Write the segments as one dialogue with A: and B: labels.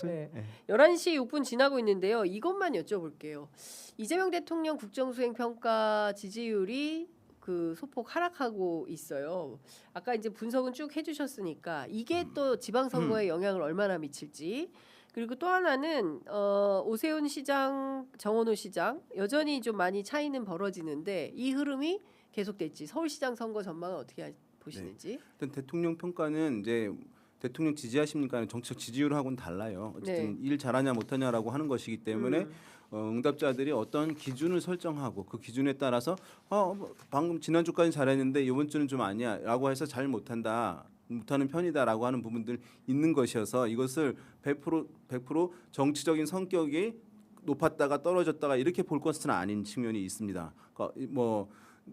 A: 큰
B: 네.
A: 예.
B: 11시 6분 지나고 있는데요. 이것만 여쭤볼게요. 이재명 대통령 국정수행평가 지지율이 그 소폭 하락하고 있어요. 아까 이제 분석은 쭉 해주셨으니까 이게 또 지방선거에 영향을 얼마나 미칠지. 그리고 또 하나는 오세훈 시장, 정원호 시장 여전히 좀 많이 차이는 벌어지는데 이 흐름이 계속될지 서울시장 선거 전망은 어떻게 보시는지.
C: 일단 대통령 평가는 이제 대통령 지지하십니까? 정치적 지지율하고는 달라요. 어쨌든 일 잘하냐 못하냐라고 하는 것이기 때문에 응답자들이 어떤 기준을 설정하고 그 기준에 따라서 방금 지난주까지 잘했는데 이번 주는 좀 아니야라고 해서 잘 못하는 편이다라고 하는 부분들 있는 것이어서 이것을 100% 정치적인 성격이 높았다가 떨어졌다가 이렇게 볼 것은 아닌 측면이 있습니다. 그러니까 뭐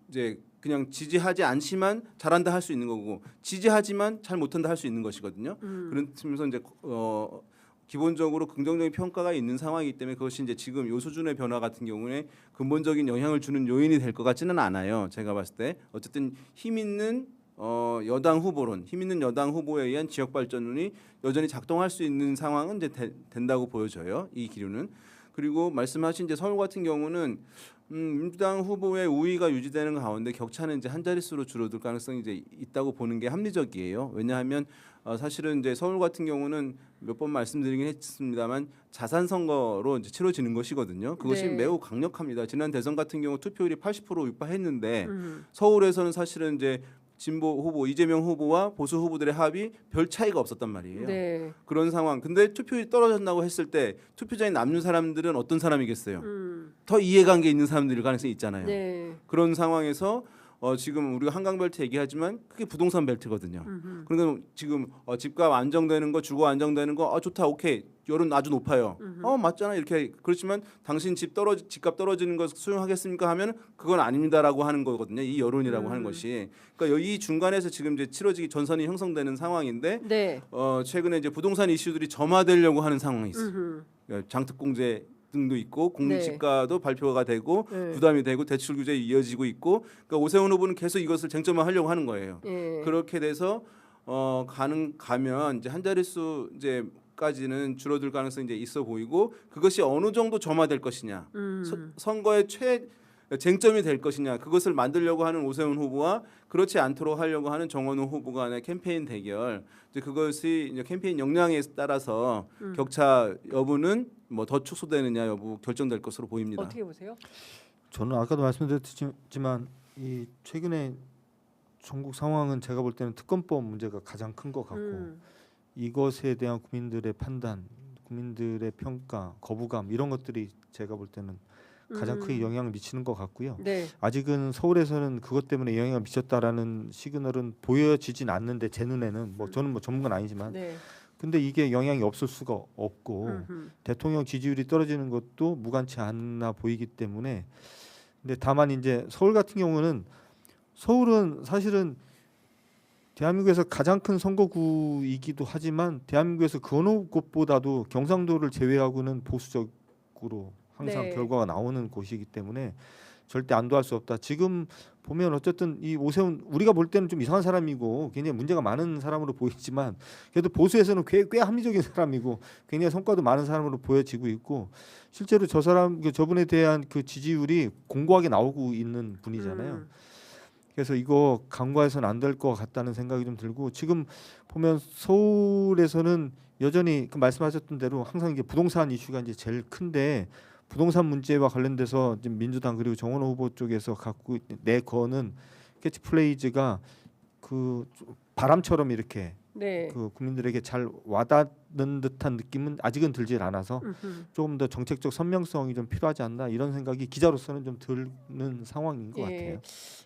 C: 이제 그냥 지지하지 않지만 잘한다 할 수 있는 거고 지지하지만 잘 못한다 할 수 있는 것이거든요. 그런 측면에서 이제 기본적으로 긍정적인 평가가 있는 상황이기 때문에 그것이 이제 지금 요 수준의 변화 같은 경우에 근본적인 영향을 주는 요인이 될 것 같지는 않아요. 제가 봤을 때 어쨌든 힘 있는 여당 후보에 의한 지역 발전론이 여전히 작동할 수 있는 상황은 이제 된다고 보여져요. 이 기류는. 그리고 말씀하신 이제 서울 같은 경우는 민주당 후보의 우위가 유지되는 가운데 격차는 이제 한 자릿수로 줄어들 가능성이 이제 있다고 보는 게 합리적이에요. 왜냐하면 사실은 이제 서울 같은 경우는 몇 번 말씀드리긴 했습니다만 자산 선거로 이제 치러지는 것이거든요. 그것이
B: 네.
C: 매우 강력합니다. 지난 대선 같은 경우 투표율이 80% 육박했는데 서울에서는 사실은 이제 진보 후보 이재명 후보와 보수 후보들의 합이 별 차이가 없었단 말이에요.
B: 네.
C: 그런 상황. 근데 투표율이 떨어졌다고 했을 때 투표장에 남는 사람들은 어떤 사람이겠어요? 더 이해관계 있는 사람들일 가능성이 있잖아요.
B: 네.
C: 그런 상황에서 지금 우리가 한강벨트 얘기하지만 그게 부동산 벨트거든요. 그러니까 지금 집값 안정되는 거, 주거 안정되는 거, 좋다, 오케이, 여론 아주 높아요. 맞잖아, 이렇게. 그렇지만 당신 집값 떨어지는 거 수용하겠습니까? 하면 그건 아닙니다라고 하는 거거든요. 이 여론이라고 하는 것이. 그러니까 이 중간에서 지금 이제 치러지기 전선이 형성되는 상황인데
B: 네.
C: 최근에 이제 부동산 이슈들이 점화되려고 하는 상황이 있어요. 장특공제 등도 있고 공시가도 발표가 되고
B: 네.
C: 부담이 되고 대출 규제 이어지고 있고 그러니까 오세훈 후보는 계속 이것을 쟁점화하려고 하는 거예요.
B: 네.
C: 그렇게 돼서 가면 이제 한 자릿수 이제까지는 줄어들 가능성이 이제 있어 보이고 그것이 어느 정도 점화될 것이냐 선거의 쟁점이 될 것이냐 그것을 만들려고 하는 오세훈 후보와 그렇지 않도록 하려고 하는 정원호 후보 간의 캠페인 대결 이제 그것이 이제 캠페인 역량에 따라서 격차 여부는 뭐 더 축소되느냐 여부 결정될 것으로 보입니다.
B: 어떻게 보세요?
A: 저는 아까도 말씀드렸지만 이 최근에 전국 상황은 제가 볼 때는 특검법 문제가 가장 큰 것 같고 이것에 대한 국민들의 판단, 국민들의 평가, 거부감 이런 것들이 제가 볼 때는 가장 크게 영향을 미치는 것 같고요.
B: 네.
A: 아직은 서울에서는 그것 때문에 영향을 미쳤다라는 시그널은 보여지진 않는데 제 눈에는 뭐 저는 뭐 전문가는 아니지만
B: 네.
A: 근데 이게 영향이 없을 수가 없고 대통령 지지율이 떨어지는 것도 무관치 않나 보이기 때문에 근데 다만 이제 서울 같은 경우는 서울은 사실은 대한민국에서 가장 큰 선거구이기도 하지만 대한민국에서 그 어느 곳보다도 경상도를 제외하고는 보수적으로 항상
B: 네.
A: 결과가 나오는 곳이기 때문에 절대 안도할 수 없다. 지금 보면 어쨌든 이 오세훈 우리가 볼 때는 좀 이상한 사람이고 굉장히 문제가 많은 사람으로 보이지만 그래도 보수에서는 꽤 합리적인 사람이고 굉장히 성과도 많은 사람으로 보여지고 있고 실제로 저분에 대한 그 지지율이 공고하게 나오고 있는 분이잖아요. 그래서 이거 간과해서는 안 될 것 같다는 생각이 좀 들고 지금 보면 서울에서는 여전히 그 말씀하셨던 대로 항상 이게 부동산 이슈가 이제 제일 큰데 부동산 문제와 관련돼서 지금 민주당 그리고 정원호 후보 쪽에서 갖고 내거는 캐치플레이즈가 그 바람처럼 이렇게
B: 네.
A: 그 국민들에게 잘 와닿는 듯한 느낌은 아직은 들질 않아서 조금 더 정책적 선명성이 좀 필요하지 않나 이런 생각이 기자로서는 좀 드는 상황인 것 같아요.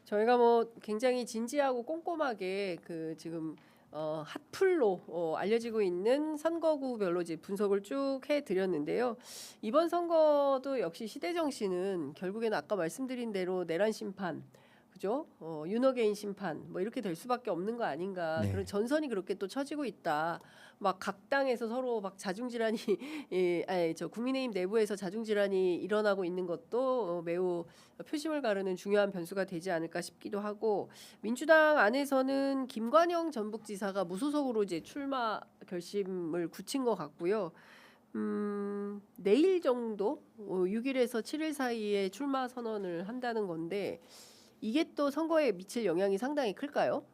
B: 저희가 뭐 굉장히 진지하고 꼼꼼하게 그 지금 핫플로 알려지고 있는 선거구별로 이제 분석을 쭉 해드렸는데요. 이번 선거도 역시 시대 정신은 결국에는 아까 말씀드린 대로 내란 심판, 그죠? 윤호개인 심판 뭐 이렇게 될 수밖에 없는 거 아닌가.
A: 네.
B: 그런 전선이 그렇게 또 쳐지고 있다. 막 각 당에서 서로 막 자중질환이 국민의힘 내부에서 자중질환이 일어나고 있는 것도 매우 표심을 가르는 중요한 변수가 되지 않을까 싶기도 하고 민주당 안에서는 김관영 전북지사가 무소속으로 이제 출마 결심을 굳힌 것 같고요. 내일 정도 6일에서 7일 사이에 출마 선언을 한다는 건데 이게 또 선거에 미칠 영향이 상당히 클까요?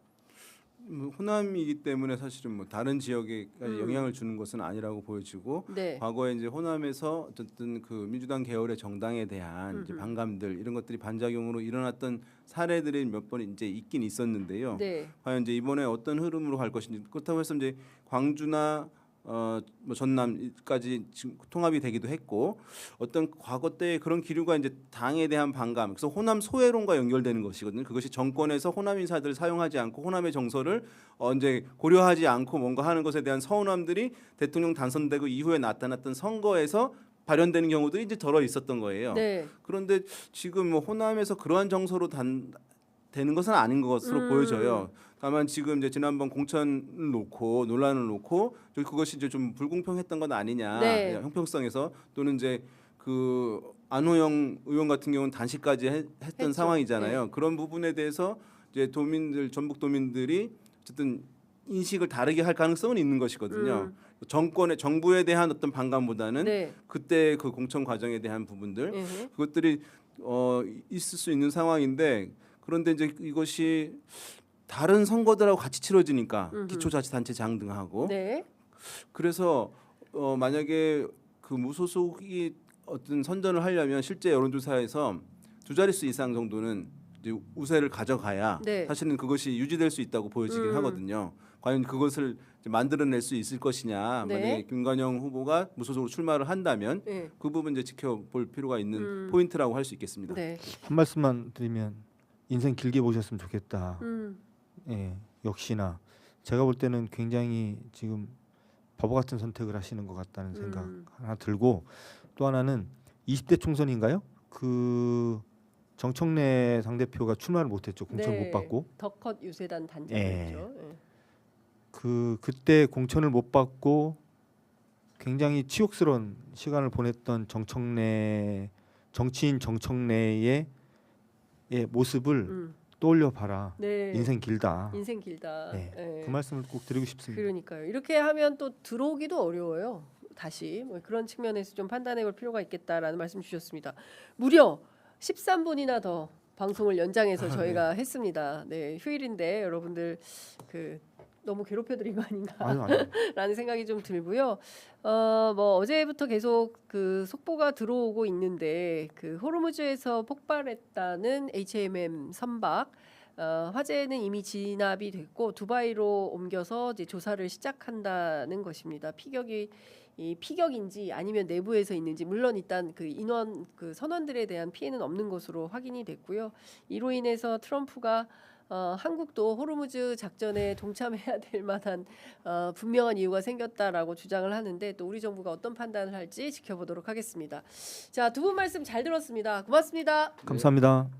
C: 호남이기 때문에 사실은 뭐 다른 지역에까지 영향을 주는 것은 아니라고 보여지고
B: 네.
C: 과거에 이제 호남에서 어쨌든 그 민주당 계열의 정당에 대한 이제 반감들 이런 것들이 반작용으로 일어났던 사례들이 몇 번 이제 있긴 있었는데요.
B: 네.
C: 과연 이제 이번에 어떤 흐름으로 갈 것인지 그렇다고 해서 이제 광주나 뭐 전남까지 지금 통합이 되기도 했고 어떤 과거 때 그런 기류가 이제 당에 대한 반감 그래서 호남 소외론과 연결되는 것이거든요. 그것이 정권에서 호남 인사들을 사용하지 않고 호남의 정서를 이제 고려하지 않고 뭔가 하는 것에 대한 서운함들이 대통령 당선되고 이후에 나타났던 선거에서 발현되는 경우들이 이제 덜어 있었던 거예요.
B: 네.
C: 그런데 지금 뭐 호남에서 그러한 정서로 되는 것은 아닌 것으로 보여져요. 다만 지금 이제 지난번 공천을 놓고 논란을 놓고 그것이 이제 좀 불공평했던 건 아니냐
B: 네.
C: 형평성에서 또는 이제 그 안호영 의원 같은 경우는 단식까지 했던
B: 했죠.
C: 상황이잖아요. 그런 부분에 대해서 이제 전북 도민들이 어쨌든 인식을 다르게 할 가능성은 있는 것이거든요. 정부에 대한 어떤 반감보다는
B: 네.
C: 그때 그 공천 과정에 대한 부분들
B: 에헤.
C: 그것들이 있을 수 있는 상황인데 그런데 이제 이것이 다른 선거들하고 같이 치러지니까 기초자치단체장 등하고
B: 네.
C: 그래서 만약에 그 무소속이 어떤 선전을 하려면 실제 여론조사에서 두 자릿수 이상 정도는 이제 우세를 가져가야
B: 네.
C: 사실은 그것이 유지될 수 있다고 보여지긴 하거든요. 과연 그것을 이제 만들어낼 수 있을 것이냐.
B: 네.
C: 만약에 김관영 후보가 무소속으로 출마를 한다면
B: 네.
C: 그 부분 이제 지켜볼 필요가 있는 포인트라고 할 수 있겠습니다.
B: 네.
A: 한 말씀만 드리면 인생 길게 보셨으면 좋겠다. 예, 역시나 제가 볼 때는 굉장히 지금 바보 같은 선택을 하시는 것 같다는 생각 하나 들고 또 하나는 20대 총선인가요? 그 정청래 당대표가 출마를 못했죠. 공천
B: 네.
A: 못 받고.
B: 더컷 유세단 단장이죠. 예.
A: 그때 공천을 못 받고 굉장히 치욕스러운 시간을 보냈던 정치인 정청래의 모습을 떠올려 봐라.
B: 네.
A: 인생 길다.
B: 인생 길다.
A: 네.
B: 예.
A: 그 말씀을 꼭 드리고 싶습니다.
B: 그러니까요. 이렇게 하면 또 들어오기도 어려워요. 다시 뭐 그런 측면에서 좀 판단해 볼 필요가 있겠다라는 말씀 주셨습니다. 무려 13분이나 더 방송을 연장해서 저희가 했습니다. 네, 휴일인데 여러분들 그 너무 괴롭혀드린 거 아닌가라는
A: 아유.
B: 생각이 좀 들고요. 뭐 어제부터 계속 그 속보가 들어오고 있는데 그 호르무즈에서 폭발했다는 HMM 선박 화재는 이미 진압이 됐고 두바이로 옮겨서 이제 조사를 시작한다는 것입니다. 피격인지 아니면 내부에서 있는지 물론 일단 그 인원 그 선원들에 대한 피해는 없는 것으로 확인이 됐고요. 이로 인해서 트럼프가 한국도 호르무즈 작전에 동참해야 될 만한 분명한 이유가 생겼다라고 주장을 하는데 또 우리 정부가 어떤 판단을 할지 지켜보도록 하겠습니다. 자, 두 분 말씀 잘 들었습니다. 고맙습니다.
A: 감사합니다.